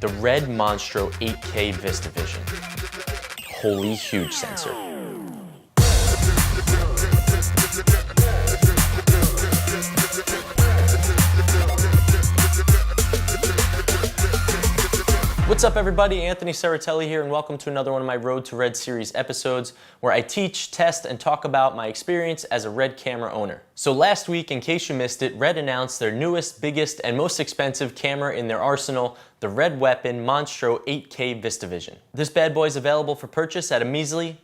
the Red Monstro 8K VistaVision. Holy huge sensor. What's up everybody, Anthony Serratelli here, and welcome to another one of my Road to Red series episodes where I teach, test, and talk about my experience as a Red camera owner. So last week, in case you missed it, Red announced their newest, biggest, and most expensive camera in their arsenal, the Red Weapon Monstro 8K VistaVision. This bad boy is available for purchase at a measly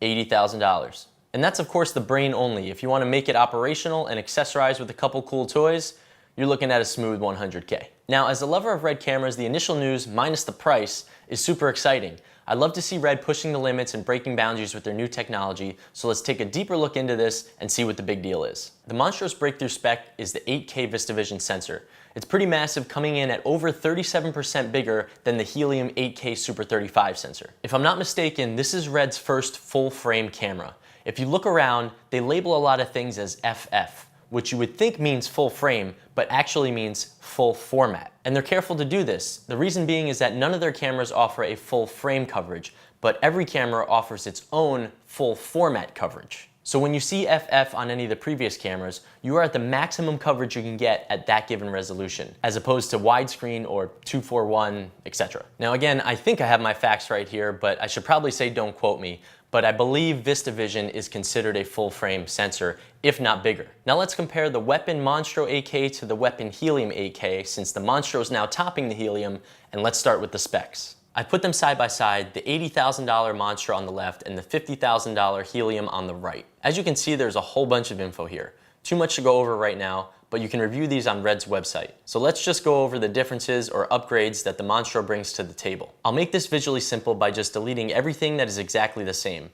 $80,000. And that's of course the brain only. If you want to make it operational and accessorize with a couple cool toys, you're looking at a smooth 100K. Now, as a lover of Red cameras, the initial news, minus the price, is super exciting. I'd love to see Red pushing the limits and breaking boundaries with their new technology, so let's take a deeper look into this and see what the big deal is. The Monstro's breakthrough spec is the 8K VistaVision sensor. It's pretty massive, coming in at over 37% bigger than the Helium 8K Super 35 sensor. If I'm not mistaken, this is Red's first full-frame camera. If you look around, they label a lot of things as FF, which you would think means full frame, but actually means full format. And they're careful to do this. The reason being is that none of their cameras offer a full frame coverage, but every camera offers its own full format coverage. So when you see FF on any of the previous cameras, you are at the maximum coverage you can get at that given resolution, as opposed to widescreen or 241, etc. Now again, I think I have my facts right here, but I should probably say don't quote me, but I believe VistaVision is considered a full-frame sensor, if not bigger. Now let's compare the Weapon Monstro 8K to the Weapon Helium 8K, since the Monstro is now topping the Helium, and let's start with the specs. I put them side by side, the $80,000 Monstro on the left and the $50,000 Helium on the right. As you can see, there's a whole bunch of info here. Too much to go over right now, but you can review these on Red's website. So let's just go over the differences or upgrades that the Monstro brings to the table. I'll make this visually simple by just deleting everything that is exactly the same.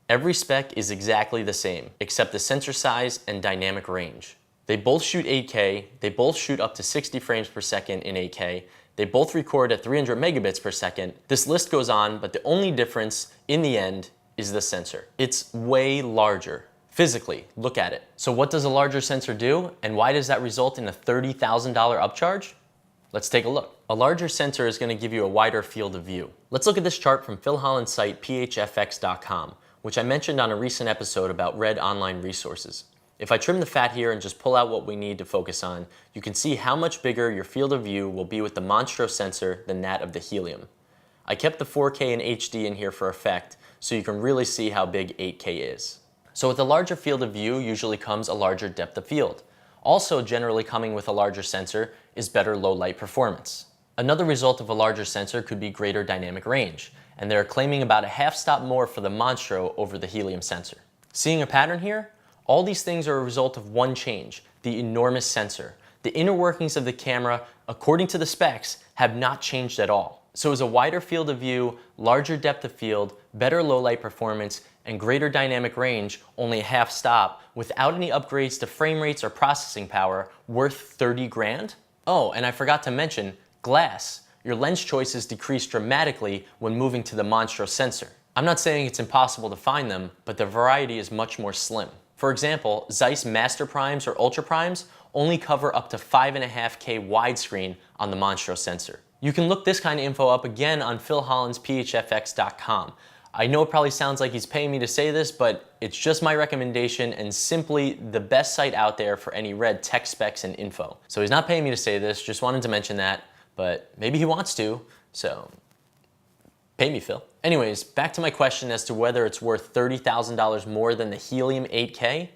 Every spec is exactly the same, except the sensor size and dynamic range. They both shoot 8K, they both shoot up to 60 frames per second in 8K, they both record at 300 megabits per second. This list goes on, but the only difference in the end is the sensor. It's way larger. Physically, look at it. So what does a larger sensor do, and why does that result in a $30,000 upcharge? Let's take a look. A larger sensor is going to give you a wider field of view. Let's look at this chart from Phil Holland's site phfx.com, which I mentioned on a recent episode about Red online resources. If I trim the fat here and just pull out what we need to focus on, you can see how much bigger your field of view will be with the Monstro sensor than that of the Helium. I kept the 4K and HD in here for effect, so you can really see how big 8K is. So with a larger field of view usually comes a larger depth of field. Also generally coming with a larger sensor is better low light performance. Another result of a larger sensor could be greater dynamic range, and they're claiming about a half stop more for the Monstro over the Helium sensor. Seeing a pattern here? All these things are a result of one change, the enormous sensor. The inner workings of the camera, according to the specs, have not changed at all. So as a wider field of view, larger depth of field, better low light performance, and greater dynamic range, only a half stop, without any upgrades to frame rates or processing power, worth 30 grand? Oh, and I forgot to mention, glass. Your lens choices decrease dramatically when moving to the Monstro sensor. I'm not saying it's impossible to find them, but the variety is much more slim. For example, Zeiss Master Primes or Ultra Primes only cover up to 5.5K widescreen on the Monstro sensor. You can look this kind of info up again on Phil Holland's phfx.com. I know it probably sounds like he's paying me to say this, but it's just my recommendation and simply the best site out there for any Red tech specs and info. So he's not paying me to say this, just wanted to mention that, but maybe he wants to, so pay me, Phil. Anyways, back to my question as to whether it's worth $30,000 more than the Helium 8K.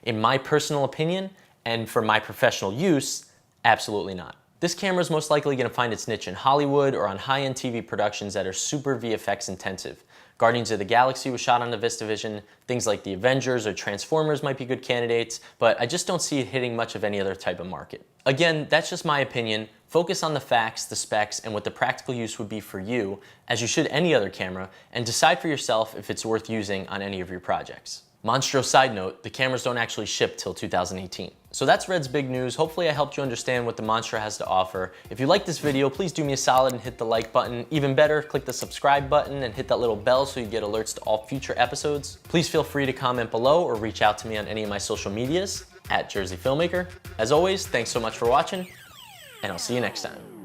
In my personal opinion, and for my professional use, absolutely not. This camera is most likely going to find its niche in Hollywood or on high-end TV productions that are super VFX intensive. Guardians of the Galaxy was shot on the VistaVision, things like the Avengers or Transformers might be good candidates, but I just don't see it hitting much of any other type of market. Again, that's just my opinion. Focus on the facts, the specs, and what the practical use would be for you, as you should any other camera, and decide for yourself if it's worth using on any of your projects. Monstro side note, the cameras don't actually ship till 2018. So that's Red's big news. Hopefully I helped you understand what the Monstro has to offer. If you like this video, please do me a solid and hit the like button. Even better, click the subscribe button and hit that little bell so you get alerts to all future episodes. Please feel free to comment below or reach out to me on any of my social medias, @JerseyFilmmaker. As always, thanks so much for watching, and I'll see you next time.